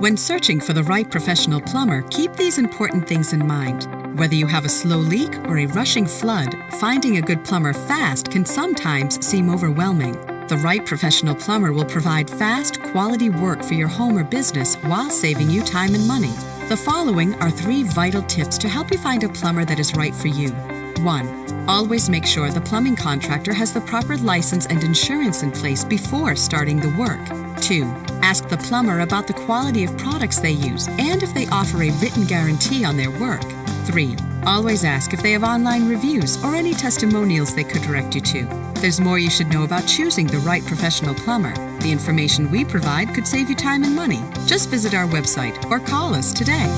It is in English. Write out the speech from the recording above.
When searching for the right professional plumber, keep these important things in mind. Whether you have a slow leak or a rushing flood, finding a good plumber fast can sometimes seem overwhelming. The right professional plumber will provide fast, quality work for your home or business while saving you time and money. The following are 3 vital tips to help you find a plumber that is right for you. 1. Always make sure the plumbing contractor has the proper license and insurance in place before starting the work. 2. Ask the plumber about the quality of products they use and if they offer a written guarantee on their work. 3. Always ask if they have online reviews or any testimonials they could direct you to. There's more you should know about choosing the right professional plumber. The information we provide could save you time and money. Just visit our website or call us today.